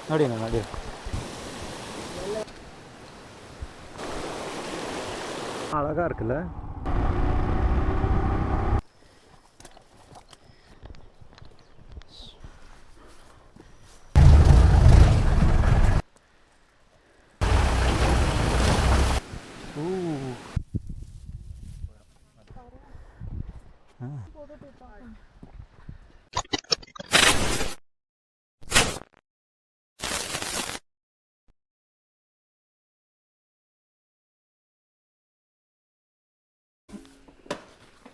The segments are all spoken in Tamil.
நடிங்க நடி. அழகாக இருக்குல்ல.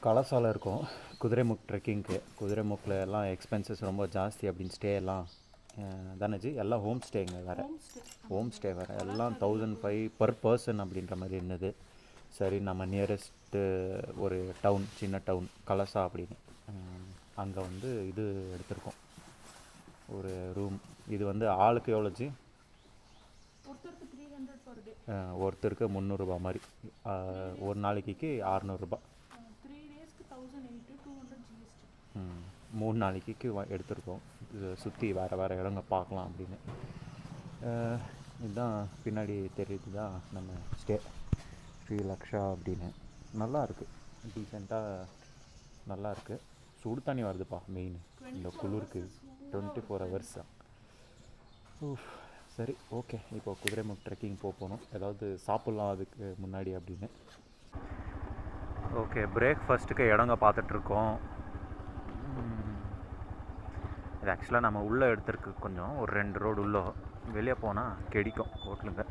கலசால இருக்கும் குதிரைமுக் ட்ரெக்கிங்க்கு. குதிரைமுக்கில் எல்லாம் எக்ஸ்பென்சஸ் ரொம்ப ஜாஸ்தி அப்படின்னு ஸ்டே எல்லாம் தானேஜி எல்லாம் ஹோம் ஸ்டேங்க வேறு. ஹோம் ஸ்டே வேறு எல்லாம் 1500 பர் பர்சன் அப்படின்ற மாதிரி இருந்தது. சரி நம்ம நியரஸ்ட்டு ஒரு டவுன், சின்ன டவுன் கலசா அப்படின்னு, அங்கே வந்து இது எடுத்திருக்கோம் ஒரு ரூம். இது வந்து ஆளுக்கு எவ்வளோச்சி? ஒருத்தருக்கு 300 மாதிரி, ஒரு நாளைக்கு 600. 3 நாளைக்கு எடுத்திருக்கோம். இது சுற்றி வேறு வேறு இடங்க பார்க்கலாம் அப்படின்னு. இதுதான் பின்னாடி தெரியுது தான் நம்ம ஸ்டே, ஸ்ரீ லக்ஷா அப்படின்னு. நல்லா இருக்குது, டீசெண்டாக நல்லா இருக்குது. சுடு தண்ணி வருதுப்பா மெயின் இந்த குளிருக்கு. 24 hours. சரி ஓகே, இப்போ குதிரைமுக் ட்ரெக்கிங் போகணும். ஏதாவது சாப்பிட்லாம் அதுக்கு முன்னாடி அப்படின்னு. ஓகே, பிரேக்ஃபாஸ்ட்டுக்கு இடங்க பார்த்துட்ருக்கோம். இது ஆக்சுவலாக நம்ம உள்ளே எடுத்துருக்கு கொஞ்சம், ஒரு 2 ரோடு உள்ளே. வெளியே போனால் கெடிக்கும் ஹோட்டலுங்க.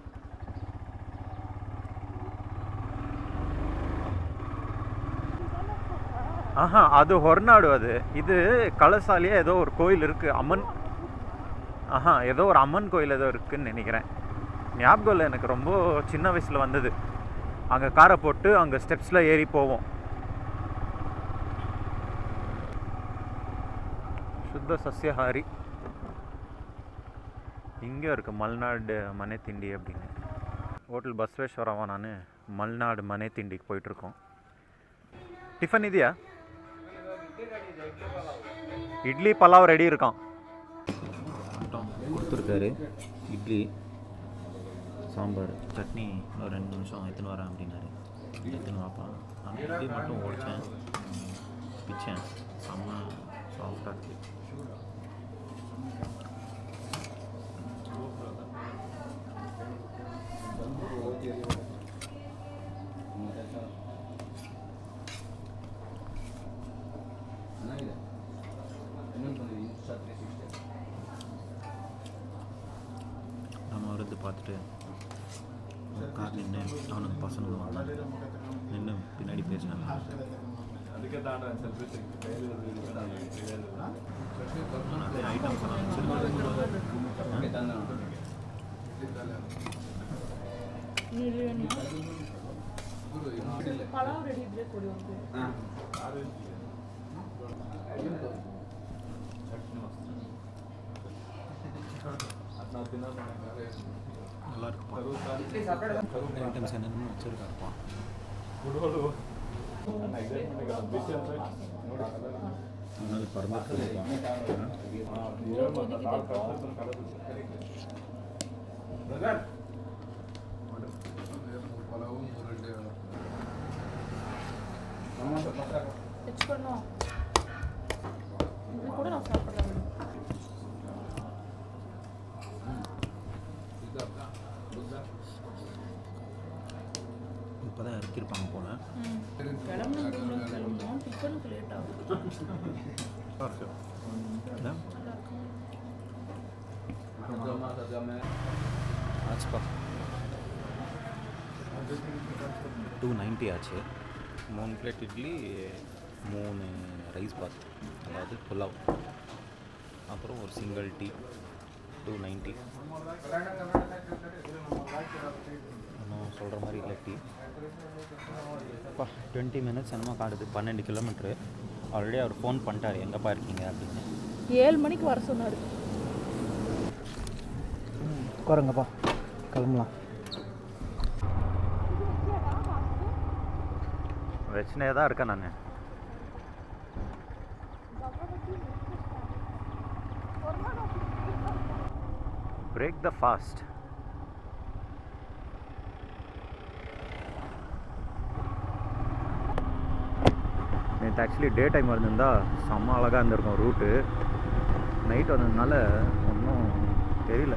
ஆஹா, அது ஹொர்நாடு. அது இது கலசாலியே ஏதோ ஒரு கோயில் இருக்குது, அம்மன். ஆஹா, ஏதோ ஒரு அம்மன் கோயில் ஏதோ இருக்குதுன்னு நினைக்கிறேன். ஞாபகம் இல்லை எனக்கு, ரொம்ப சின்ன வயசில் வந்தது. அங்கே காரை போட்டு அங்கே ஸ்டெப்ஸில் ஏறி போவோம். சுத்த சஸ்யஹாரி. இங்கே இருக்குது மல்நாடு மனை திண்டி அப்படின்னு. ஹோட்டல் பஸ்வேஸ்வரவா. நான் மல்நாடு மனை திண்டிக்கு போயிட்டுருக்கோம். டிஃபன் ಇದೆಯಾ? இட்லி பலாவ் ரெடி இருக்கான். கொடுத்துருக்காரு இட்லி, சாம்பார், சட்னி. ஒரு 2 நிமிஷம் எடுத்துன்னு வரேன் அப்படின்னாரு. எடுத்துன்னு வாப்பா. நான் இட்லி மட்டும் ஓடிச்சேன், பிச்சேன். செம்ம சாஃப்டாக இருக்குது. நம்ம வருது பார்த்துட்டு கார் நின்று அவனுக்கு பசங்களும் வந்தான், நின்று பின்னாடி பேசினாங்க. நிறைய ஐட்டம்ஸ் எல்லாம் வச்சுருக்காங்க. நல்லா இருக்குப்பா. ஐட்டம்ஸ் என்னென்னு வச்சுருக்காருப்பா. அதனால பறந்துருக்குப்பா. இப்போதான் இறக்கிருப்பாங்க போல. ஆச்சுப்பா 290 ஆச்சு. 3 பிளேட் இட்லி, 3 ரைஸ் பாத், அதாவது புலாவ், அப்புறம் ஒரு சிங்கிள் டீ. 290. ஒன்றும் சொல்கிற மாதிரி இல்லை டீ. அப்பா 20 minutes என்னமோ காட்டுது, 12 கிலோமீட்ரு. ஆல்ரெடி அவர் ஃபோன் பண்ணிட்டார் எங்கேப்பா இருக்கீங்க அப்படின்னு. 7 மணிக்கு வர சொன்னார். உட்காருங்கப்பா, கிளம்பலாம். பிரச்சனையாக தான் இருக்கேன் நான். Break the fast. நேற்று ஆக்சுவலி டே டைம் வந்திருந்தா செம்ம அழகாக இருந்திருக்கும் ரூட்டு. நைட் வந்ததுனால ஒன்றும் தெரியல.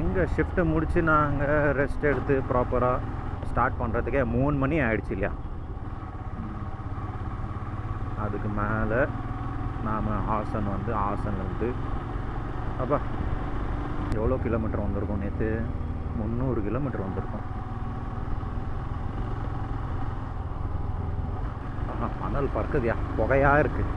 எங்கே ஷிஃப்ட்டை முடித்து நாங்கள் ரெஸ்ட் எடுத்து ப்ராப்பராக ஸ்டார்ட் பண்ணுறதுக்கே 3 மணி ஆயிடுச்சு இல்லையா. அதுக்கு மேலே நாம் ஹாசன்லேருந்து அப்பா எவ்வளோ கிலோமீட்டர் வந்திருக்கோம். நேற்று 300 கிலோமீட்டர் வந்திருக்கோம். மணல் பறக்குதியா, புகையாக இருக்குது.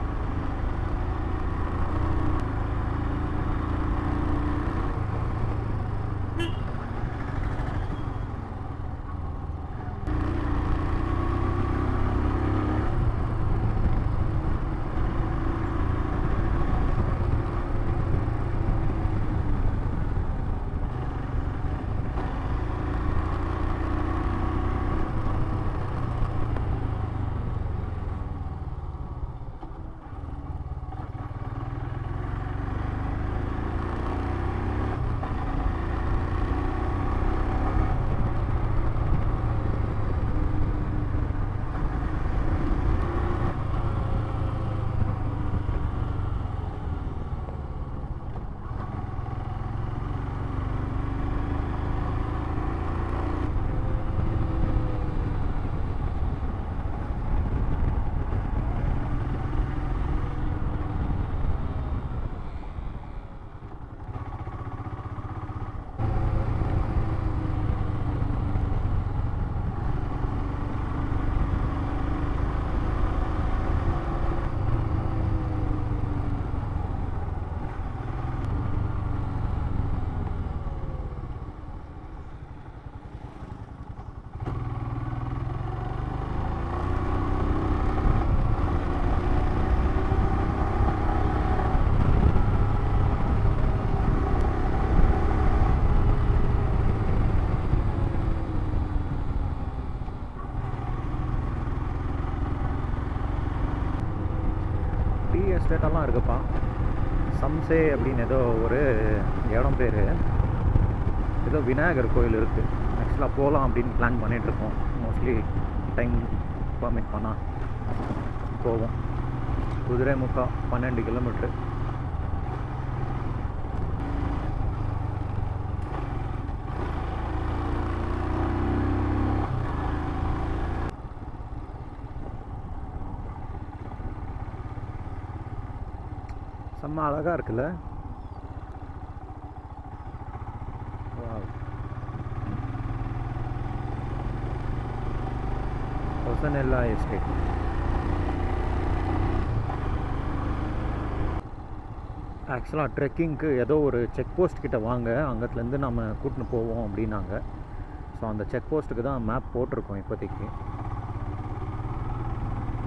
எஸ்டேட்டெல்லாம் இருக்குப்பா. சம்சே அப்படின்னு ஏதோ ஒரு இடம் பேர், ஏதோ விநாயகர் கோயில் இருக்குது. ஆக்சுவலாக போகலாம் அப்படின்னு பிளான் பண்ணிகிட்ருக்கோம். மோஸ்ட்லி டைம் பர்மிட் பண்ணால் போவோம். குதிரைமுக்கா 12 கிலோமீட்ரு. செம்ம அழகாக இருக்குல்ல. ஹொசனெல்லா எஸ்டேட். ஆக்சுவலாக ட்ரெக்கிங்க்கு ஏதோ ஒரு செக் போஸ்ட் கிட்ட வாங்க, அங்கத்துலேருந்து நம்ம கூட்டின்னு போவோம் அப்படின்னாங்க. ஸோ அந்த செக் போஸ்ட்டுக்கு தான் மேப் போட்டிருக்கோம் இப்போதைக்கு.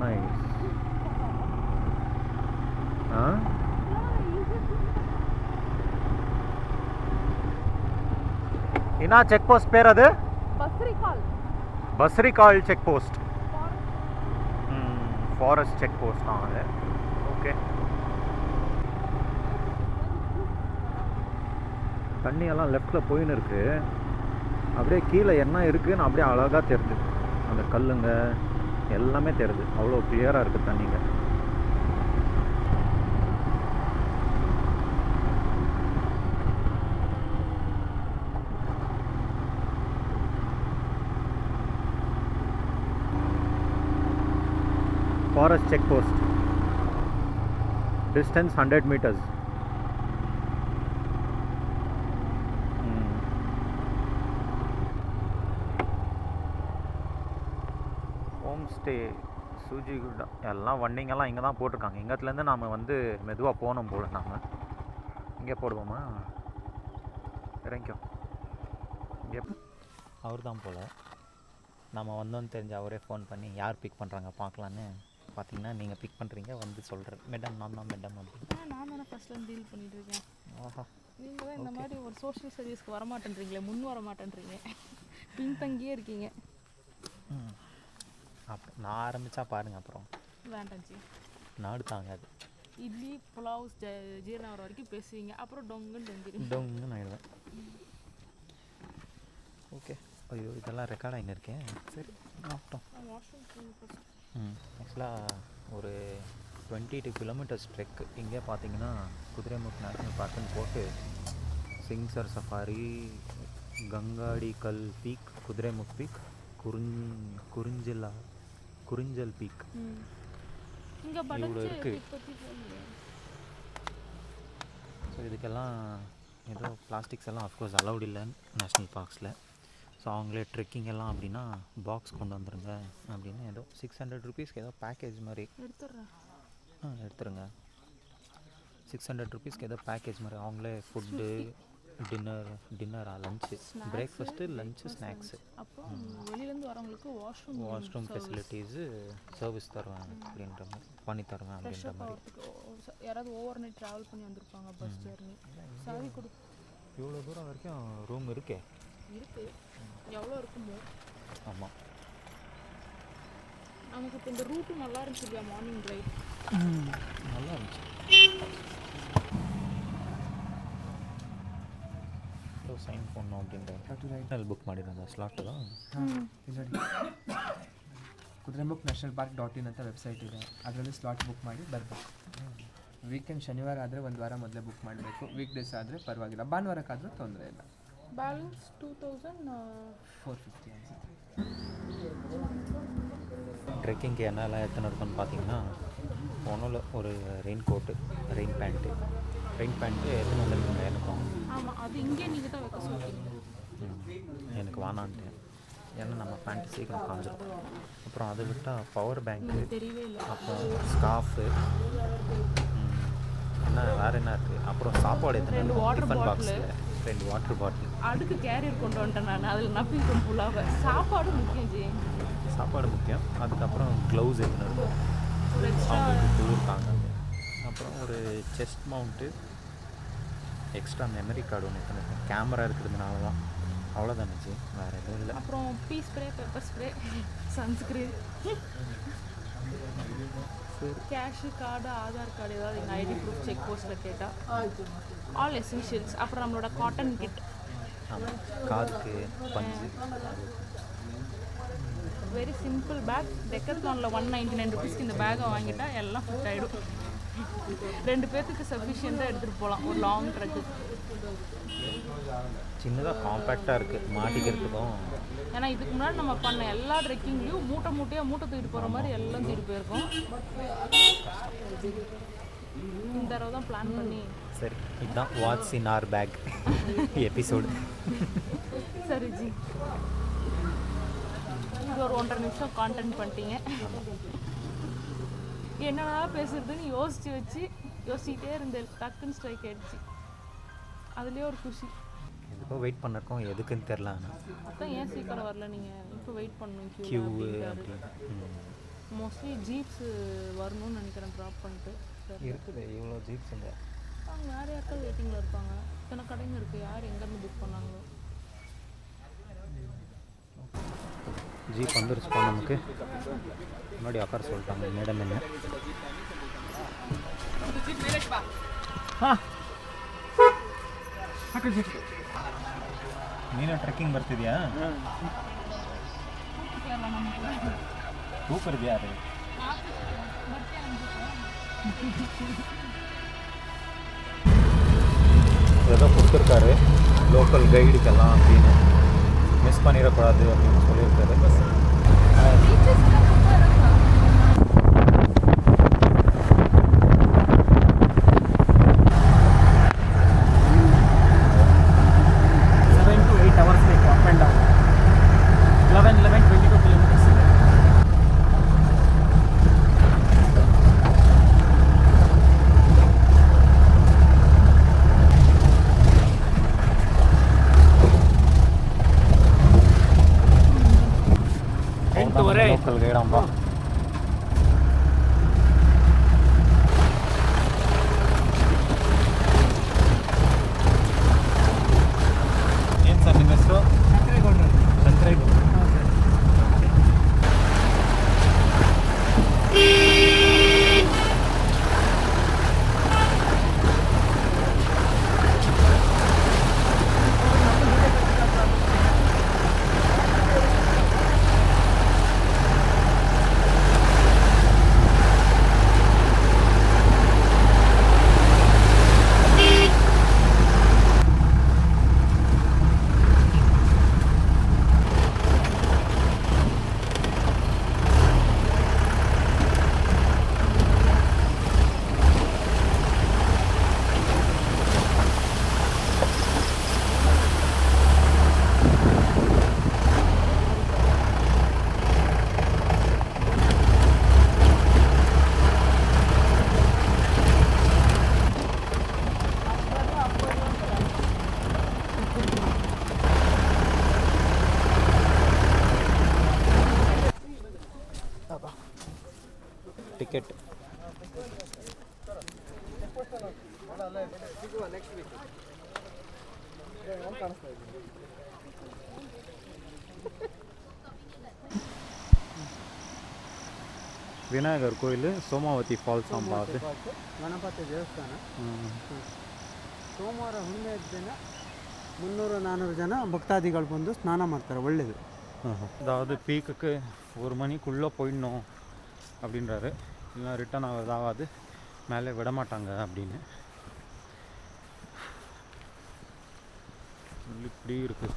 நைஸ். என்ன செக் போஸ்ட் பேர் அது? Basrikal check post. Forest check post தான் அது. ஓகே. தண்ணியெல்லாம் லெஃப்டில் போயின்னு இருக்கு. அப்படியே கீழே என்ன இருக்குதுன்னு அப்படியே அழகாக தெரியுது. அந்த கல்லுங்க எல்லாமே தெரியுது. அவ்வளோ கிளியராக இருக்குது தண்ணிங்க. Forest check post. Distance 100 meters. Home stay சூஜிகுடா எல்லாம் வண்டிங்கெல்லாம் இங்கே தான் போட்டிருக்காங்க. இங்கத்துலேருந்து நாம் வந்து மெதுவாக போகணும் போல். நாம் இங்கே போடுவோமா? இறங்கிக்கோ. இங்கே அவர் தான் போல். நம்ம வந்தோன்னு தெரிஞ்ச அவரே ஃபோன் பண்ணி யார் பிக் பண்ணுறாங்க பார்க்கலான்னு. பார்த்தீங்கன்னா நீங்கள் பிக் பண்ணுறீங்க, வந்து சொல்கிறேன் மேடம் நான் தான் மேடம் அப்படின்னு. நான் தானே ஃபஸ்ட்லேருந்து டீல் பண்ணிட்டு இருக்கேன். ஆஹா, நீங்கள் தான் இந்த மாதிரி ஒரு சோஷியல் சர்வீஸ்க்கு வரமாட்டேன்றீங்களே, முன் வர மாட்டேன்றீங்க, பின்தங்கியே இருக்கீங்க. நான் ஆரம்பித்தா பாருங்கள், அப்புறம் வேண்டாம் ஜி, நாடு தாங்காது. இட்லி புலாவ் ஜீரணம் ஆகிற வரைக்கும் பேசுவீங்க, அப்புறம் டொங்குன்னு டொங்கிடுவீங்க. டொங்குன்னு ஆகிடுவேன். ஓகே, ஐயோ இதெல்லாம் ரெக்கார்ட் ஆகின்னு இருக்கேன். சரி ஆகட்டும். ஆக்சுவலாக ஒரு 22 கிலோமீட்டர்ஸ் ட்ரெக். இங்கே பார்த்தீங்கன்னா குதிரைமுக் நேஷ்னல் பார்க்குன்னு போட்டு சிங்சர் சஃபாரி, கங்காடிக்கல் பீக், குதிரைமுக் பீக், குறிஞ்சல் பீக் இவ்வளோ இருக்குது. ஸோ இதுக்கெல்லாம் ஏதோ பிளாஸ்டிக்ஸ் எல்லாம் அஃப்கோர்ஸ் அலௌட் இல்லை நேஷ்னல் பார்க்ஸில். ஸோ அவங்களே ட்ரெக்கிங் எல்லாம் அப்படின்னா பாக்ஸ் கொண்டு வந்துடுங்க அப்படின்னு ஏதோ 600 ருபீஸ்க்கு ஏதோ பேக்கேஜ் மாதிரி எடுத்துருங்க. 600 ருபீஸ்க்கு ஏதோ பேக்கேஜ் மாதிரி அவங்களே ஃபுட்டு, டின்னரா லஞ்சு, பிரேக்ஃபாஸ்ட்டு, லஞ்சு, ஸ்நாக்ஸு, அப்புறம் வெளியிலேருந்து வரவங்களுக்கு வாஷ்ரூம் ஃபெசிலிட்டிஸு சர்வீஸ் தருவாங்க அப்படின்ற மாதிரி, பண்ணி தருவேன் அப்படின்ற மாதிரி. யாராவது ஓவர் நைட் ட்ராவல் பண்ணி வந்திருப்பாங்க, பஸ் ஜர்னி, சாவி கொடு. இவ்வளோ தூரம் வரைக்கும் ரூம் இருக்கே. இருக்குது, எவ்வளோ இருக்குமோ. ஆமாம், நமக்கு இப்போ இந்த ரூட்டும் நல்லா இருந்துச்சு இல்லையா, மார்னிங் ட்ரைவ் நல்லா இருந்துச்சு. ಸೈನ್ ಫೋನ್ ನೋಡಿದ್ರೆ ಬುಕ್ ಮಾಡಿರೋದು slot Kudremukh national park .in ಅಂತ ವೆಬ್ಸೈಟ್ ಇದೆ, ಅದರಲ್ಲಿ ಸ್ಲಾಟ್ ಬುಕ್ ಮಾಡಿ ಬರಬೇಕು. ವೀಕೆಂಡ್ ಶನಿವಾರ ಆದರೆ ಒಂದು ವಾರ ಮೊದಲೇ ಬುಕ್ ಮಾಡಬೇಕು, ವೀಕ್ ಡೇಸ್ ಆದರೆ ಪರವಾಗಿಲ್ಲ, ಭಾನುವಾರಕ್ಕಾದರೂ ತೊಂದರೆ ಇಲ್ಲ. ಬ್ಯಾಲೆನ್ಸ್ 2450 ಅನಿಸುತ್ತೆ. ட்ரெக்கிங்க்கு என்னெல்லாம் எடுத்துன்னு இருக்குன்னு பார்த்தீங்கன்னா, ஒன்றும் ஒரு ரெயின் கோட்டு, ரெயின் பேண்ட்டு எடுத்துன்னு வந்துருக்குங்க எனக்கும். ஆமாம், அது இங்கே நீங்கள் தான் வைக்க சொல்லுவீங்க. எனக்கு வேணான்ட்டேன், ஏன்னா நம்ம பேண்ட்டு சீக்கிரம் காஞ்சிடும். அப்புறம் அதை விட்டால் பவர் பேங்க்கு, தெரியவே இல்லை. அப்புறம் ஸ்கார்ஃபு, என்ன வேறு என்ன இருக்குது, அப்புறம் சாப்பாடு எடுத்துன்னு டிஃபன் பாக்ஸில் 2 வாட்டர் பாட்டில், அடுக்கு கேரியர் கொண்டு வந்துட்டேன் நான், அதில் நப்பிங் கொண்டு ஃபுல்லாக. சாப்பாடு முக்கியம் ஜி, சாப்பாடு முக்கியம். அதுக்கப்புறம் க்ளவுஸ் எடுத்துன்னு இருக்கும், அவங்களுக்கு குளிர்த்தாங்க. அப்புறம் ஒரு chest mount, extra memory card ஒன்று எடுத்துன்னு இருக்கேன், கேமரா இருக்கிறதுனால தான். அவ்வளோதானுச்சு, வேறு எதுவும் இல்லை. அப்புறம் bee spray, pepper spray, sunscreen, cash, card, Aadhaar card, ஏதாவது எங்கள் ஐடி ப்ரூஃப் செக் போஸ்ட்டில் கேட்டால் ஆல் எசென்ஷியல்ஸ். அப்புறம் நம்மளோட காட்டன் கிட், ஆமாம், காதுக்கு பஞ்சு. Very simple back. டெக்கத்லானில் 199 ருபீஸ்க்கு இந்த பேக்கை வாங்கிட்டா எல்லாம் ஃபிட் ஆகிடும். 2 பேர்த்துக்கு சஃபிஷியண்ட்டாக எடுத்துகிட்டு போகலாம் ஒரு லாங் ட்ரெக்கு. சின்னதாக காம்பேக்டாக இருக்குது மாட்டிக்கிறதுக்கும். ஏன்னா இதுக்கு முன்னாடி நம்ம பண்ண எல்லா ட்ரெக்கிங்லேயும் மூட்டை தூக்கிட்டு போகிற மாதிரி எல்லாம் தூக்கிட்டு போயிருக்கோம். இந்த தடவை தான் பிளான் பண்ணி. சரி, இதுதான் what's in our bag episode. சரி ஜி, இது ஒரு 1.5 நிமிஷம் கான்டென்ட் பண்ணிட்டீங்க. என்னென்னா பேசுறதுன்னு யோசிச்சுட்டே இருந்தேன், டக்குன்னு ஸ்ட்ரைக் ஆகிடுச்சு. அதுலேயே ஒரு குஷி. எதுக்கோ வெயிட் பண்ணிருக்கோம், எதுக்குன்னு தெரில. அதான் ஏன் சீக்கிரம் வரல நீங்கள்? இப்போ வெயிட் பண்ணணும் கியூ அப்படின்னு. மோஸ்ட்லி ஜீப்ஸு வரணும்னு நினைக்கிறேன், ட்ராப் பண்ணிட்டு. இருக்குது இவ்வளோ ஜீப்ஸ் இல்லை, அவங்க வேறு யாருக்காவது வெயிட்டிங்கில் இருப்பாங்க. இத்தனை கடைங்க இருக்குது, யார் எங்கேருந்து புக் பண்ணாங்களோ. ஜீப் வந்துருச்சுப்பா நமக்கு. முன்னாடி உட்கார சொல்லிட்டாங்க மேடம். என்ன ನೀನು ಟ್ರೆಕ್ಕಿಂಗ್ ಬರ್ತಿದ್ಯಾ? ಸೂಪರ್ ಇದೆಯಾ ಅದು? ஏதோ கொடுத்துருக்காரு லோக்கல் கைடுக்கெல்லாம் அப்படின்னு, மிஸ் பண்ணிடக்கூடாது அப்படின்னு சொல்லியிருக்காரு. Local guide ticket. ವಿನಾಯಕರ್ ಕೋಯಿಲು ಸೋಮಾವತಿ ಫಾಲ್ಸ್ ಅಂತ ಅದು ಗಣಪತಿ ದೇವಸ್ಥಾನ. ಸೋಮವಾರ ಹುಣ್ಣಿಮೆ ದಿನ 300-400 ಜನ பக்தாதிகள் வந்து ஸ்நானம் ಮಾಡ್ತಾರೆ. ஒಳ್ಳேது. அதாவது பீக்குக்கு 1 மணிக்குள்ளே போயிடணும் அப்படின்றாரு. இல்லை ரிட்டர்ன் ஆகாது, மேலே விட மாட்டாங்க அப்படின்னு. இப்படி இருக்குது.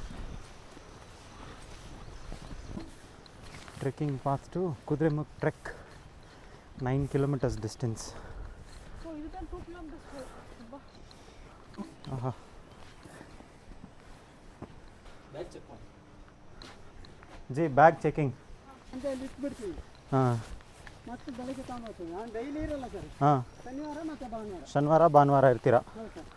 Trekking path to Kudremukh trek 9 kilometers distance. ஓ இதுதான் 2 kilometers. ஆஹா. ಜಿ ಬ್ಯಾಗ್ ಚೆಕಿಂಗ್ ಅಂತ ಇಟ್ಬಿಡ್ತೀವಿ. ಹಾಂ. ಮತ್ತೆ ಬೆಳಗ್ಗೆ ತಗೊಂಡ್ಬರ್ತೀವಿ. ನಾನು ಡೈಲಿ ಇರಲ್ಲ ಸರ್. ಹಾಂ. ಶನಿವಾರ ಮತ್ತು ಭಾನುವಾರ. ಶನಿವಾರ ಭಾನುವಾರ ಇರ್ತೀರಾ? ಹೌದು ಸರ್.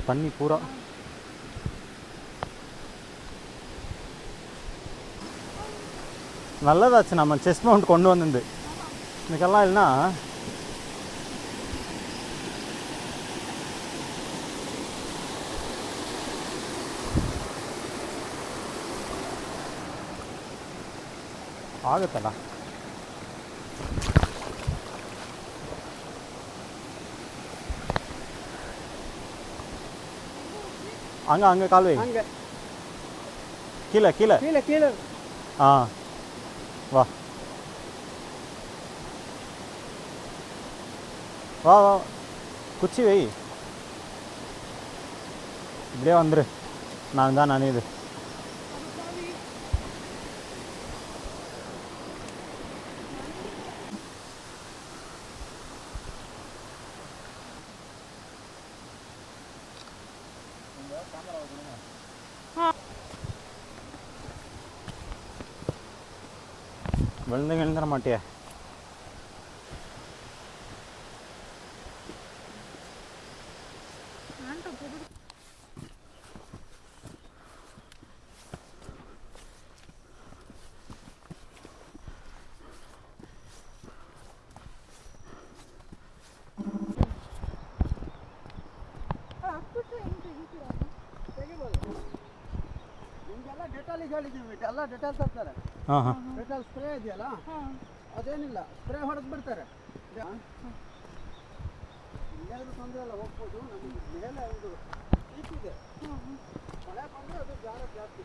தண்ணி பூரா நல்லதாச்சு நம்ம செஸ்ட் மவுண்ட் கொண்டு வந்தது. இதுக்கெல்லாம் இல்லைன்னா ಆಗುತ್ತಲ್ಲ. அங்கே கால் வை. அங்கே கீழே கீழே கீழே கீழே. ஆ வா வா வா குச்சி வை. இப்படியே வந்துரு. நான் தான் நனையுது. எழுந்துட மாட்டியா? ನಿಮಗೆಲ್ಲ ಡೆಟಾಲಿಗೆ ಹೇಳಿದ್ದೀವಿ. ಎಲ್ಲ ಡೆಟಾಲ್ ತರ್ತಾರೆ. ಹಾಂ ಹಾಂ. ಡೆಟಾಲ್ ಸ್ಪ್ರೇ ಇದೆಯಲ್ಲ, ಅದೇನಿಲ್ಲ, ಸ್ಪ್ರೇ ಹೊಡೆದು ಬಿಡ್ತಾರೆ. ಎಲ್ಲರೂ ತೊಂದರೆ ಇಲ್ಲ, ಹೋಗ್ಬೋದು. ನಮಗೆ ಮೇಲೆ ಒಂದು ಪೀಕ್ ಇದೆ, ಮಳೆ ಬಂದರೆ ಅದು ಜಾಸ್ತಿ.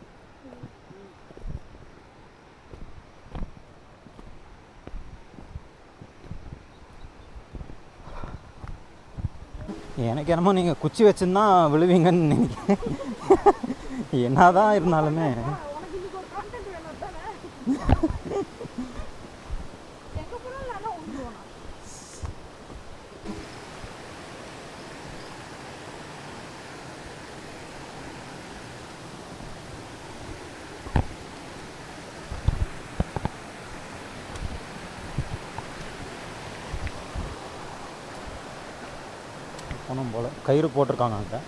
எனக்கு என்னமோ நீங்கள் குச்சி வச்சுருந்தா விழுவீங்கன்னு நினைக்கிறேன். என்னதான் இருந்தாலுமே போனோம் போல். கயிறு போட்டிருக்காங்க அங்கே.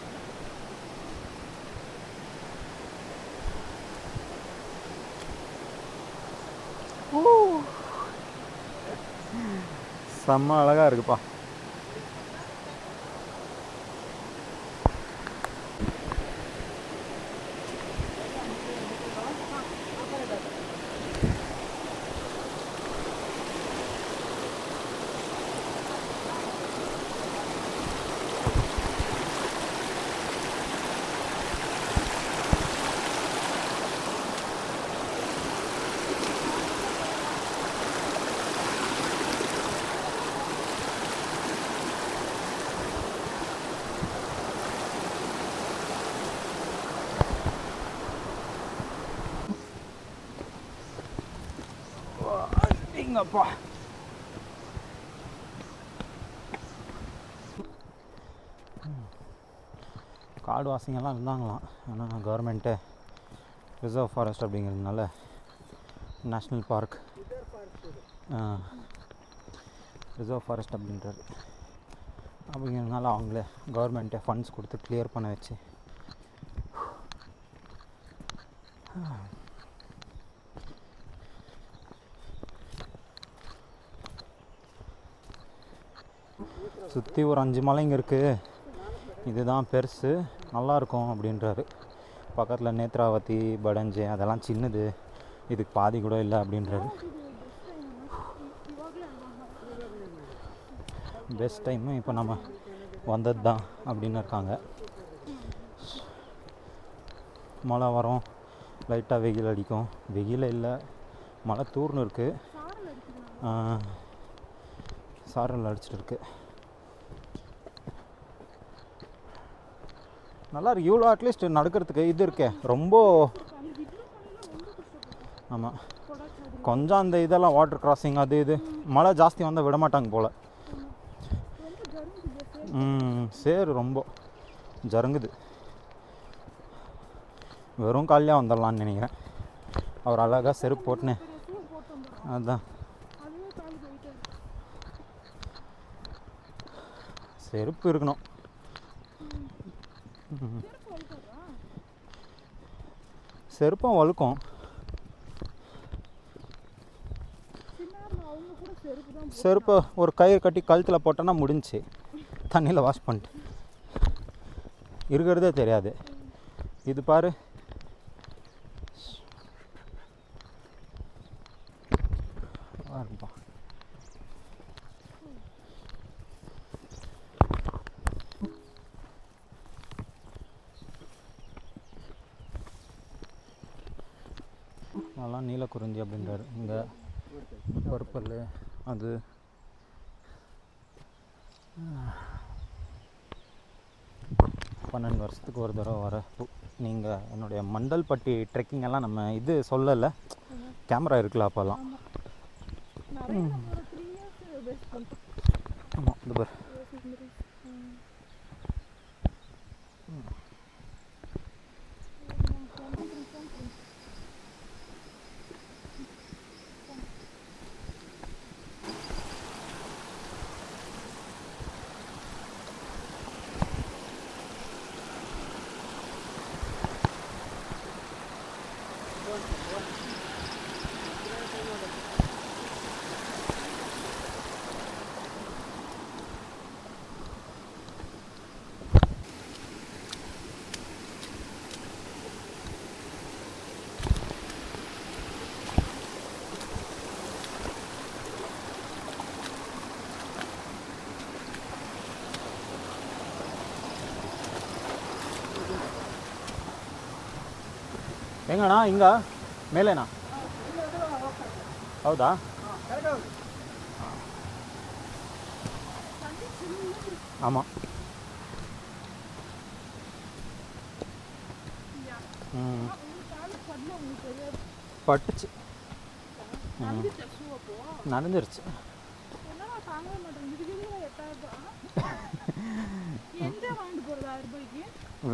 செம்ம அழகாக இருக்குப்பா. எங்கப்பா காடு வாசிங்கெல்லாம் இருந்தாங்களாம். ஆனால் கவர்மெண்ட்டு ரிசர்வ் ஃபாரஸ்ட் அப்படிங்கிறதுனால நேஷ்னல் பார்க் ரிசர்வ் ஃபாரஸ்ட் அப்படின்றாரு. அப்படிங்கிறதுனால அவங்களே கவர்மெண்ட்டே ஃபண்ட்ஸ் கொடுத்து கிளியர் பண்ண வச்சு சுற்றி ஒரு 5 மலைங்க இருக்குது, இதுதான் பெருசு, நல்லாயிருக்கும் அப்படின்றாரு. பக்கத்தில் நேத்ராவதி, படஞ்சே அதெல்லாம் சின்னது, இதுக்கு பாதி கூட இல்லை அப்படின்றாரு. பெஸ்ட் டைமு இப்போ நம்ம வந்தது தான் அப்படின்னு இருக்காங்க. மழை வரும், லைட்டாக வெயில் அடிக்கும், வெயில் இல்லை மழை தூர்னு இருக்குது, சாரல் அடிச்சிட்டு இருக்கு. நல்லா இருக்கு. இவ்வளோ அட்லீஸ்ட் நடக்கிறதுக்கு இது இருக்கே ரொம்ப. ஆமாம், கொஞ்சம் அந்த இதெல்லாம் வாட்டர் கிராசிங் அது இது மழை ஜாஸ்தி வந்தால் விட மாட்டாங்க போல். சேரு ரொம்ப ஜருங்குது. வெறும் காலையாக வந்துடலான்னு நினைக்கிறேன். அவர் அழகாக செருப்பு போட்டுனே, அதுதான் செருப்பு இருக்கணும். செருப்பும் வழுக்கும். செருப்பை ஒரு கயிறு கட்டி கழுத்தில் போட்டோன்னா முடிஞ்சிச்சு, தண்ணியில் வாஷ் பண்ணிட்டு இருக்கிறதே தெரியாது. இது பாரு, அதெல்லாம் நீலக்குறிஞ்சி அப்படின்றாரு. இங்கே பர்பிள் அது 12 வருஷத்துக்கு ஒரு தடவை வர. நீங்கள் என்னுடைய மண்டல்பட்டி ட்ரெக்கிங் எல்லாம் நம்ம இது சொல்லலை, கேமரா இருக்குல்ல அப்போல்லாம். ஆமாம், இது பாரு. ಹೆಂಗಣ್ಣ ಹಿಂಗ ಮೇಲೆನಾ? ಹೌದಾ? ஆமாம். பட்டுச்சு, நனைஞ்சிருச்சு.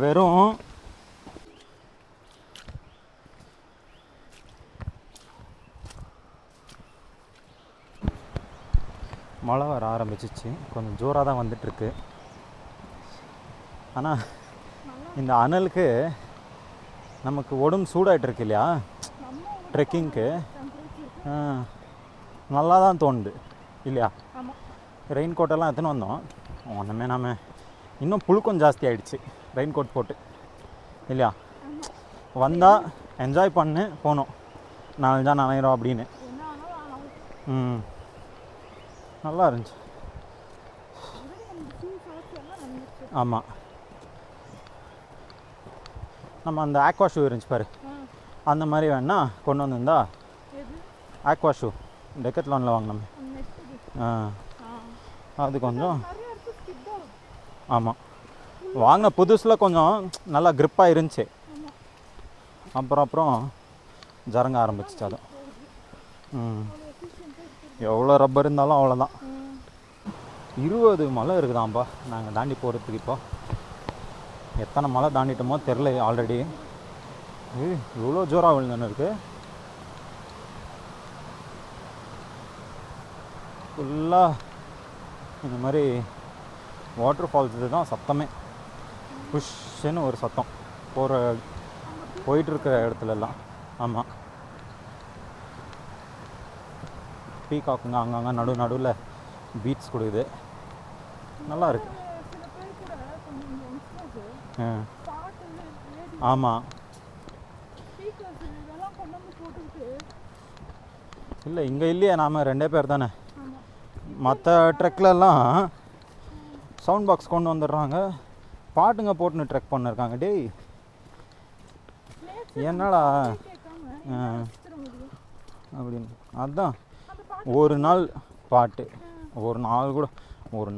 வெறும் மழை வர ஆரம்பிச்சிச்சு, கொஞ்சம் ஜோராக தான் வந்துட்டுருக்கு. ஆனால் இந்த அனலுக்கு நமக்கு உடம்பு சூடாகிட்டுருக்கு இல்லையா, ட்ரெக்கிங்க்கு நல்லா தான் தோணுது இல்லையா. ரெயின் கோட்டெல்லாம் எடுத்துன்னு வந்தோம், ஒன்றுமே நம்ம இன்னும் புழுக்கம் ஜாஸ்தி ஆகிடுச்சு ரெயின் கோட் போட்டு இல்லையா. வந்தால் என்ஜாய் பண்ணு போனோம், நாலஞ்சா நனைகிறோம் அப்படின்னு. நல்லா இருந்துச்சு. ஆமாம், நம்ம அந்த ஆக்வா ஷூ இருந்துச்சு பாரு, அந்த மாதிரி வேணா கொண்டு வந்திருந்தா. ஆக்வா ஷூ டெக்கத்லானில் வாங்கினோமே, அது கொஞ்சம். ஆமாம், வாங்கின புதுசில் கொஞ்சம் நல்லா க்ரிப்பாக இருந்துச்சு, அப்புறம் ஜரங்க ஆரம்பிச்சிச்சு அதுவும். எவ்வளோ ரப்பர் இருந்தாலும் அவ்வளோதான். 20 மலை இருக்குதாம்பா நாங்கள் தாண்டி போகிறதுக்கு. இப்போ எத்தனை மலை தாண்டிட்டோமோ தெரில ஆல்ரெடி. இவ்வளோ ஜோராக விழுந்துன்னு இருக்குது. ஃபுல்லாக இந்த மாதிரி வாட்டர் ஃபால்ஸ் இதுதான் சத்தமே. புஷ்ஷுன்னு ஒரு சத்தம் போயிட்டுருக்கிற இடத்துலலாம். ஆமாம், பீகாக்குங்க அங்கங்கே நடுவில் பீட்ஸ் கொடுக்குது, நல்லா இருக்கு. ஆமாம், இல்லை இங்கே இல்லையே, நாம் 2 பேர் தானே. மற்ற ட்ரெக்லலாம் சவுண்ட் பாக்ஸ் கொண்டு வந்துடுறாங்க, பாட்டுங்க போட்டுன்னு ட்ரெக் பண்ணிருக்காங்க. டேய் என்னடா அப்படின்னு. அதுதான் ஒரு நாள் பாட்டு, ஒரு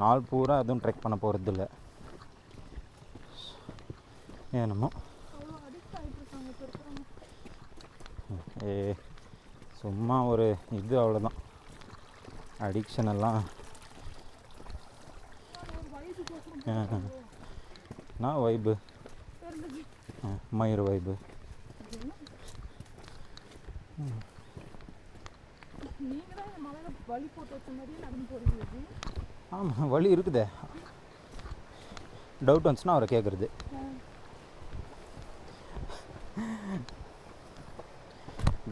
நாள் பூரா எதுவும் ட்ரெக் பண்ண போகிறதில்ல. என்னமோ சும்மா ஒரு இது, அவ்வளோதான். அடிக்ஷன் எல்லாம் நான் வைபு, மயிர் வைபு. ஆமாம், வழி இருக்குதே. டவுட் வந்துச்சுன்னா அவரை கேட்குறது.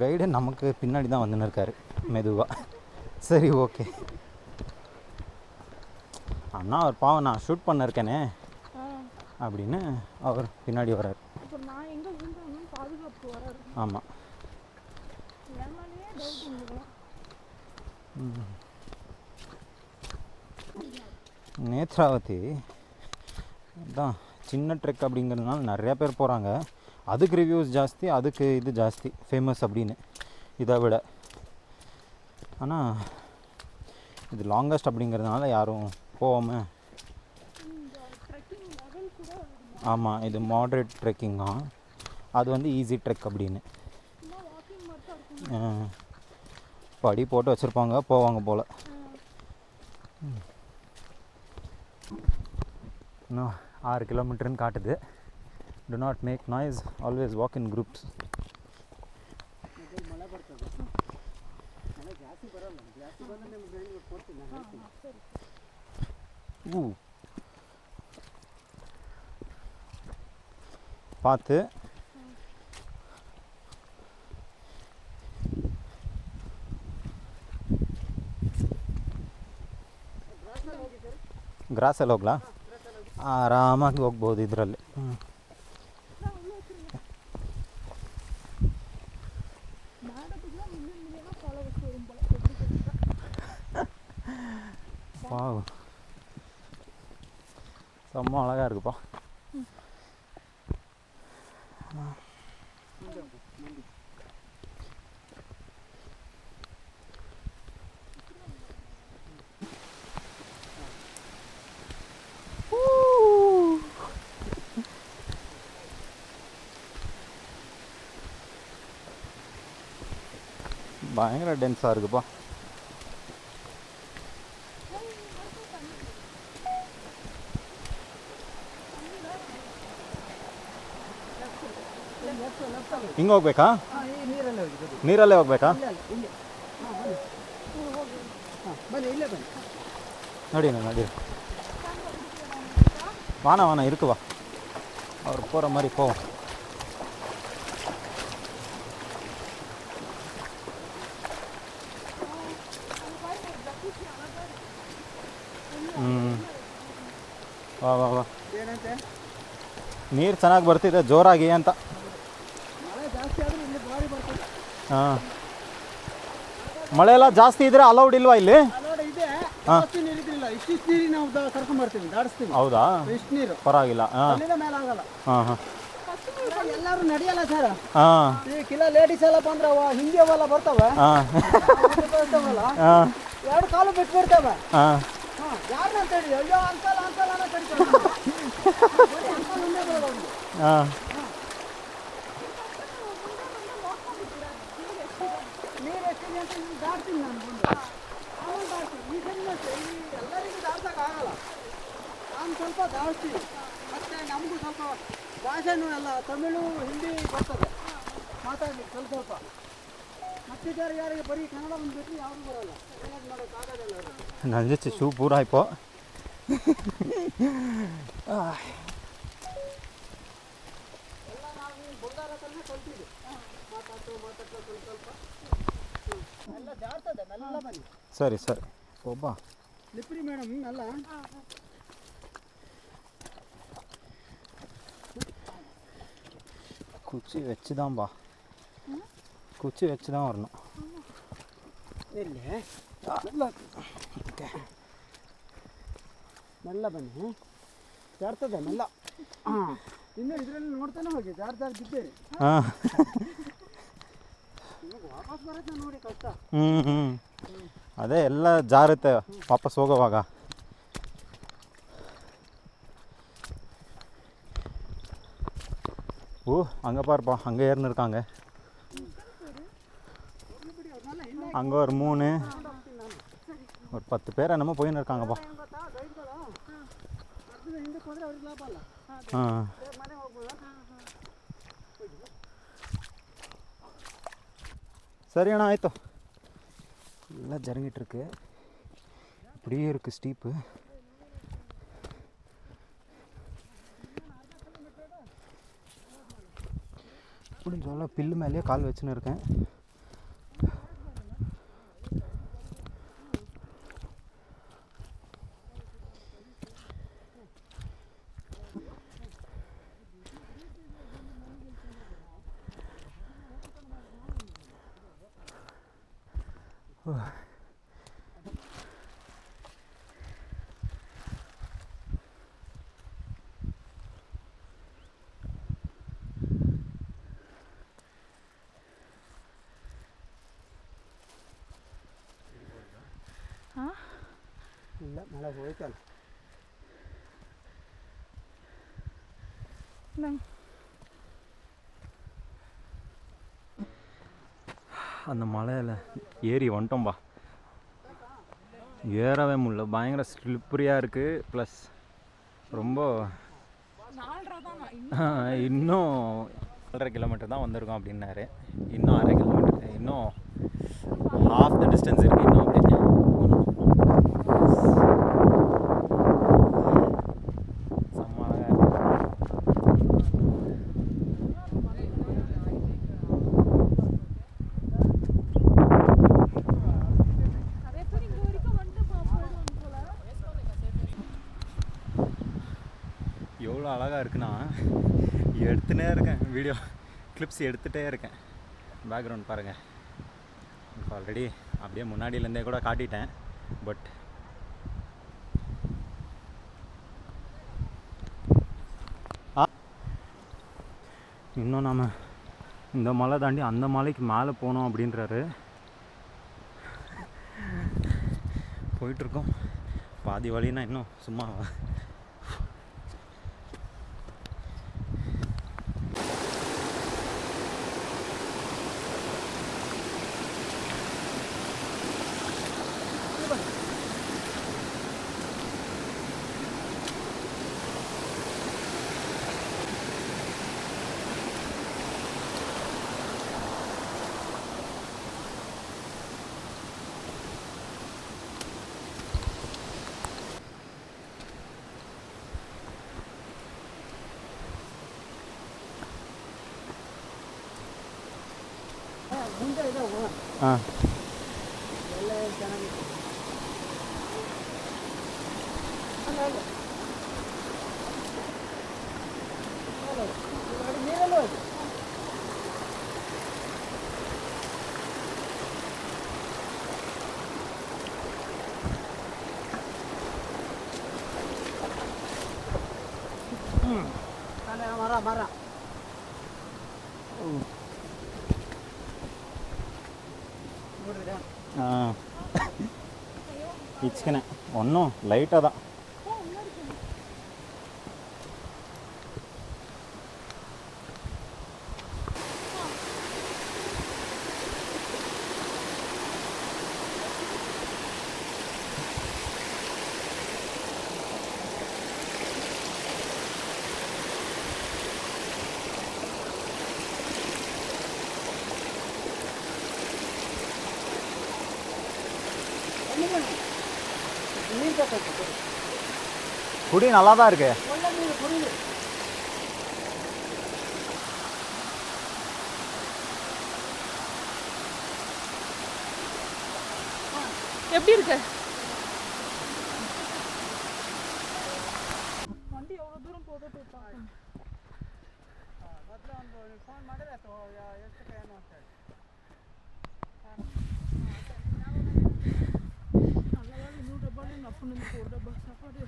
கைடு நமக்கு பின்னாடி தான் வந்துன்னு இருக்காரு மெதுவாக. சரி, ஓகே. அண்ணா அவர் பாவம், நான் ஷூட் பண்ணிருக்கேனே அப்படின்னு அவர் பின்னாடி வர்றார். ஆமாம், நேத்ராவதி தான் சின்ன ட்ரெக் அப்படிங்கிறதுனால நிறையா பேர் போகிறாங்க. அதுக்கு ரிவ்யூஸ் ஜாஸ்தி, அதுக்கு இது ஜாஸ்தி ஃபேமஸ் அப்படின்னு இதை விட. ஆனால் இது லாங்கஸ்ட் அப்படிங்கிறதுனால யாரும் போகாமல். ஆமாம், இது மாட்ரேட் ட்ரெக்கிங் தான், அது வந்து ஈஸி ட்ரெக் அப்படின்னு படி போட்டு வச்சுருப்பாங்க, போவாங்க போல். இன்னும் 6 கிலோமீட்டருன்னு காட்டுது. Do not make noise, always walk in groups. ಮಳೆ ಬರ್ತದೆ, ಮಳೆ ಜಾಸ್ತಿ ಬರಲ್ಲ, ಜಾಸ್ತಿ ಬಂದರೆ ನಿಮ್ಗೆ ಬೆಂಗಳೂರು ಕೊಡ್ತೀನಿ ನಾನು ಹೇಳ್ತೀನಿ. பார்த்து ಗ್ರಾಸಲ್ಲಿ ಹೋಗ್ಲಾ? ಆರಾಮಾಗಿ ಹೋಗ್ಬೋದು ಇದರಲ್ಲಿ. வாவ், செம்ம அழகாக இருக்குப்பா. பயங்கர டென்ஸாக இருக்குப்பா. ಹಿಂಗೆ ಹೋಗ್ಬೇಕಾ? ನೀರಲ್ಲೇ ಹೋಗ್ಬೇಕಾ? நடி வானா இருக்குவா, அவர் போகிற மாதிரி போவோம். ವಾ ನೀರು ಚೆನ್ನಾಗಿ ಬರ್ತಿದೆ ಜೋರಾಗಿ ಅಂತ. ಹಾಂ, ಮಳೆ ಎಲ್ಲ ಜಾಸ್ತಿ ಇದ್ರೆ ಅಲೌಡ್ ಇಲ್ವಾ ಇಲ್ಲಿ? ಹೌದಾ? ಪರವಾಗಿಲ್ಲ. ಹಾಂ, ಎಲ್ಲರೂ ನಡೆಯಲ್ಲ ಸರ್. ಹಾಂ, ಕಿಲೋ ಲೇಡೀಸ್ ಎಲ್ಲ ಬಂದ್ರೆ ಹಿಂದಿ ಅವೆಲ್ಲ ಬರ್ತವೆ, ಎರಡು ಕಾಲು ಬಿಟ್ಟು ಬಿಡ್ತವೆ. ಯಾರನ್ನ ಅಂತ ಹೇಳಿ ಅಯ್ಯೋ ಅಂಕಲ್ ಅಂಕಲ್ ಅನ್ನೋ ಕರಿತಾರೆ. ನೀರು ಎಷ್ಟಿದೆ ಅಂತ ಈಗ ದಾಟ್ತೀನಿ ನಾನು ಬಂದು, ಆಮೇಲೆ ದಾಟ್ತೀನಿ. ಈ ಎಲ್ಲರಿಗೂ ದಾಟ್ಸೋಕ್ಕಾಗಲ್ಲ, ನಾನು ಸ್ವಲ್ಪ ದಾಟ್ತೀನಿ. ಮತ್ತು ನಮಗೂ ಸ್ವಲ್ಪ ಭಾಷೆನೂ ಎಲ್ಲ ತಮಿಳು ಹಿಂದಿ ಬರ್ತದೆ ಮಾತಾಡ್ಲಿಕ್ಕೆ ಸ್ವಲ್ಪ ಸ್ವಲ್ಪ. ಮತ್ತಿದ್ದಾರೆ ಯಾರಿಗೆ ಬರೀ ಕನ್ನಡ ಬಂದುಬಿಟ್ಟು ಯಾರು ಬರೋಲ್ಲ, ಏನಾದ್ರು ಮಾಡೋಕ್ಕಾಗೋದಿಲ್ಲ. ನಂಜು ಶೂ ಪೂರ ಆಯ್ಪೋ. ಎಲ್ಲ ನಾವು ಈ ಬುಡದಾರ ಹತ್ರನೇ ಕಲ್ತಿದ್ದು ಮಾತಾಡ್ತಾ ಸ್ವಲ್ಪ ಎಲ್ಲ ಜಾಡ್ತದೆ ಮೆಲ್ಲ ಬನ್ನಿ ಸರಿ ಸರಿ ಒಬ್ಬ ಲಿಪ್ರಿ ಮೇಡಮ್ ಎಲ್ಲ குச்சி வச்சு தான்பா குச்சி வச்சு தான் வரணும் ಇಲ್ಲಿ ಮೆಲ್ಲ ಮೆಲ್ಲ ಬನ್ನಿ ಜಾಡ್ತದೆ ಮೆಲ್ಲ ಹಾಂ ಇನ್ನು ಇದರಲ್ಲಿ ನೋಡ್ತಾನೆ ಹೋಗಿ ಜಾಡ್ತಾ ಬಿದ್ದೀರಿ ಹಾಂ ನಿಮಗೆ ವಾಪಸ್ ಬರೋದು ನೋಡಿ ಕಷ್ಟ ಹ್ಞೂ ಅದೇ ಎಲ್ಲ ಜಾರುತ್ತೆ ವಾಪಸ್ ಹೋಗೋವಾಗ. ஓ அங்கே பாருப்பா அங்கே ஏறுன்னு இருக்காங்க. அங்கே ஒரு 3 ஒரு 10 பேர் என்னமோ போயின்னு இருக்காங்கப்பா. ஆ சரி அண்ணா ஆயிட்டோ. எல்லாம் ஜறங்கிட்டுருக்கு. இப்படியே இருக்குது ஸ்டீப்பு. முடிஞ்ச அளவு பில்லு மேலேயே கால் வச்சுன்னு இருக்கேன். ಇಲ್ಲ ಮಳೆ ಹೋಯ್ತಲ್ಲ அந்த மலையில் ஏறி வந்துட்டோம்பா. ஏறவே முடியல, பயங்கர ஸ்லிப்பரியாக இருக்குது. ப்ளஸ் ரொம்ப இன்னும் 1.5 கிலோமீட்டர் தான் வந்திருக்கோம் அப்படின்னாரு. இன்னும் 1/2 கிலோமீட்டர், இன்னும் half the distance இருக்குது இன்னும். அப்படியே செம்ம அழகாக இருக்குது. எவ்வளோ அழகாக இருக்குன்னா எடுத்துகிட்டே இருக்கேன், வீடியோ கிளிப்ஸ் எடுத்துகிட்டே இருக்கேன். பேக்ரவுண்ட் பாருங்கள். இப்போ ஆல்ரெடி அப்படியே முன்னாடியிலேருந்தே கூட காட்டிட்டேன். பட் இன்னும் நம்ம இந்த மலை தாண்டி அந்த மலைக்கு மேலே போகணும் அப்படின்றாரு. போயிட்டுருக்கோம். பாதி வழினா இன்னும் சும்மா ಮುಂದೆ ಇದೆ ಹಾಂ ಎಲ್ಲ ಚೆನ್ನಾಗಿತ್ತು. ನೀರಲ್ಲೂ ಹೋಗಿ ಮರ ಮರ இச்சுக்கினேன் ஒன்றும் லைட்டாக தான். ನೀರು ಬೇಕಾಗ್ತದೆ. குடி நல்லா தான் இருக்கு. ಒಳ್ಳೆ ಮೀನು ಕುಡಿಲಿ. எப்படி இருக்கு வண்டி எவ்வளோ தூரம் போகுது போய் பார்க்கணும். ಮೊದಲು ಒಂದು ಫೋನ್ ಮಾಡಿದ್ರೆ ಎಷ್ಟು ಏನು ಅಂತ ಹೇಳಿ. நல்ல 100 ரூபாய் எங்கள் அப்பனுக்கு 1 ரூபாய் சாப்பாடு.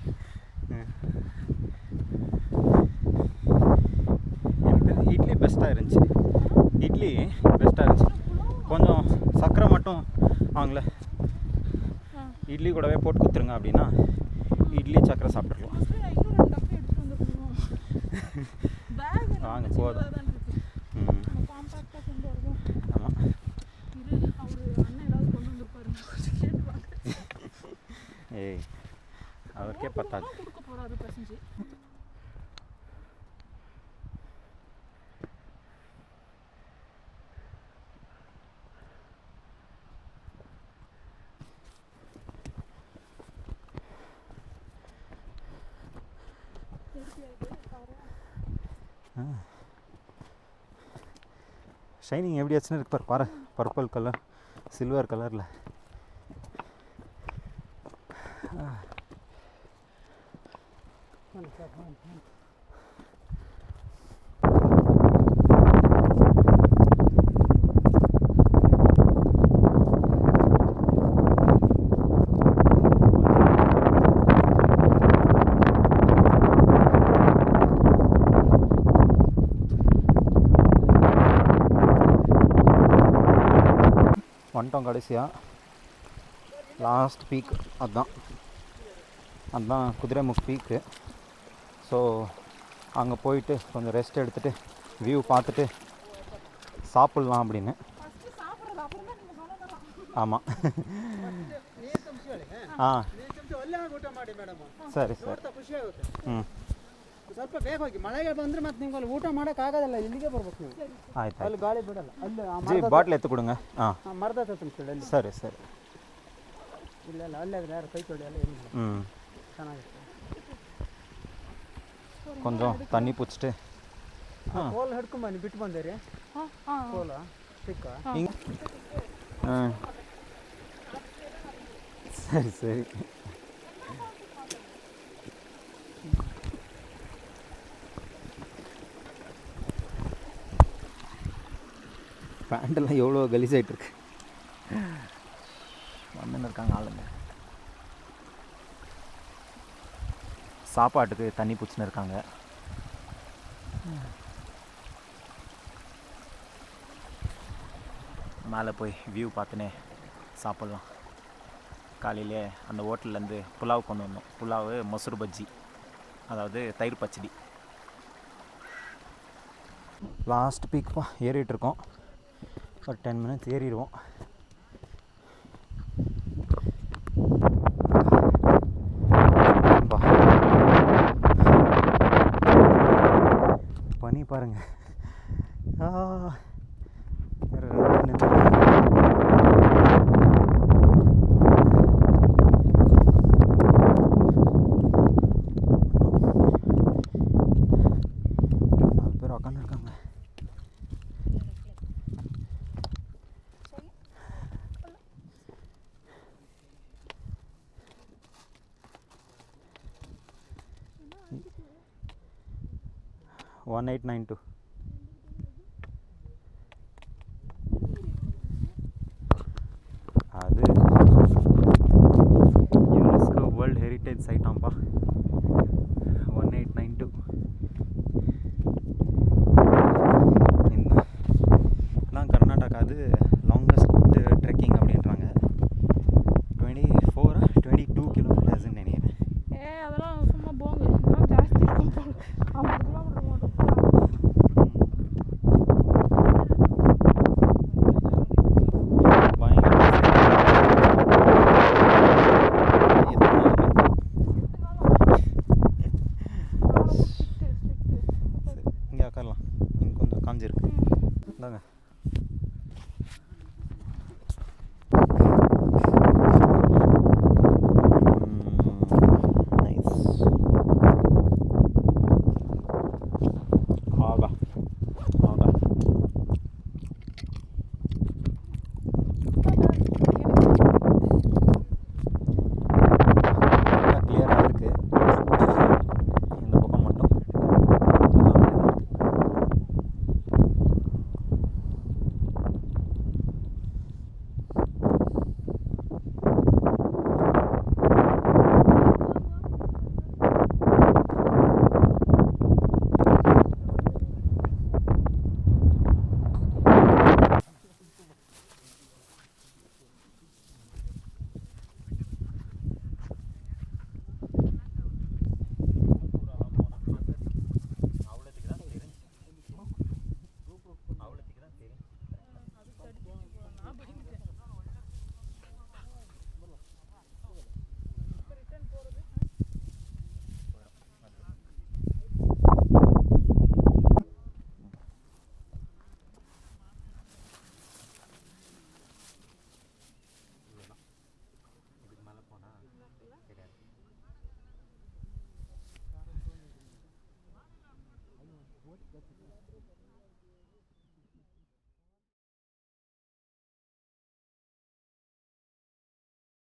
எனக்கு இட்லி பெஸ்ட்டாக இருந்துச்சு. இட்லி பெஸ்ட்டாக இருந்துச்சு. கொஞ்சம் சர்க்கரை மட்டும் வாங்கல, இட்லி கூடவே போட்டு கொடுத்துருங்க அப்படின்னா இட்லி சர்க்கரை சாப்பிட்ருக்கலாம். இன்னும் 2 டப்பா எடுத்துட்டு வந்துருக்கோம். பேக் வாங்க போதும். காம்பாக்டாக கொண்டு வருவோம். ஆமாம். இது அவர் அண்ணன் ஏதாவது கொண்டு வந்திருப்பாரு, கொஞ்சம் கேட்டு வாங்க. ஏய் அவருக்கே பத்தாது. கொடுக்க போகிறாரு பசஞ்சு. ஷைனிங் எப்படி ஆச்சுன்னு இருக்கு பாரு. பர்பிள் கலர், சில்வர் கலரில். வந்துட்டோம் கடைசியாக. லாஸ்ட் பீக் அதுதான் குதிரைமுக் பீக்கு. ஸோ அங்கே போயிட்டு கொஞ்சம் ரெஸ்ட் எடுத்துகிட்டு வியூ பார்த்துட்டு சாப்பிட்லாம் அப்படின்னு. ஆமாம். ಒಳ್ಳೆ ಊಟ ಮಾಡಿ ಮೇಡಮ್. ಸರಿ ಸರಿ. ನೋಡ್ತಾ ಖುಷಿ ಆಗುತ್ತೆ. ಸ್ವಲ್ಪ ಬೇಗ ಹೋಗಿ. ಮಳೆಗೆ ಬಂದರೆ ಮತ್ತೆ ನಿಮ್ಗೆ ಅಲ್ಲಿ ಊಟ ಮಾಡೋಕ್ಕಾಗೋದಿಲ್ಲ, ಇಲ್ಲಿಗೆ ಬರ್ಬೇಕು ನೀವು. ಆಯ್ತು ಅಲ್ಲಿ ಗಾಳಿ ಬಿಡಲ್ಲ. ಅಲ್ಲಿ ಜಿ ಬಾಟ್ಲ್ ಎತ್ತು ಕೊಡುಂಗ. ಹಾಂ ಮರದ ಹತ್ರ ಅಲ್ಲಿ ಸರಿ ಸರಿ. ಇಲ್ಲೆಲ್ಲ ಅಲ್ಲೇ ಆದ್ರೆ ಯಾರು ಕೈ ತೊಳಿ ಎಲ್ಲ ಏನಿಲ್ಲ, ಚೆನ್ನಾಗಿರುತ್ತೆ. கொஞ்சம் தண்ணி பிடிச்சிட்டு ಕೋಲ್ ಹಿಡ್ಕೊಂಬನ್ನಿ. ಬಿಟ್ಟು ಬಂದೇರಿ ಕೋಲ ಸಿಕ್ಕ. சரி சரி. பேண்டெல்லாம் எவ்வளோ கலீஸ் ஆகிட்டுருக்கு. வந்துன்னு இருக்காங்க ஆளுங்க. சாப்பாட்டுக்கு தண்ணி பிடிச்சின்னு இருக்காங்க. மேலே போய் வியூ பார்த்துனே சாப்பிட்லாம். காலையிலே அந்த ஹோட்டல்லேருந்து புலாவ் கொண்டு வந்தோம். புலாவு, மசூர் பஜ்ஜி, அதாவது தயிர் பச்சடி. லாஸ்ட் பீக்ப்பா ஏறிட்டுருக்கோம். ஒரு 10 மினிட்ஸ் ஏறிடுவோம். பனி பாருங்க. One 1892. அது யுனெஸ்கோ வேர்ல்ட் ஹெரிட்டேஜ் சைட்டாம்பா. 1892. இதுதான் கர்நாடகா. அது லாங்கஸ்ட் ட்ரெக்கிங் அப்படின்றாங்க. 22 கிலோமீட்டர்ஸ்ன்னு நினைக்கிறேன். அதெல்லாம் சும்மா போங்க, இதெல்லாம் ஜாஸ்தி இருக்கும் போல. 50 கிலோமீட்டர் மட்டும். இங்கே உட்காரலாம். இங்கே கொஞ்சம் காஞ்சிருக்கு. இந்தாங்க ಗೊತ್ತಿಲ್ಲ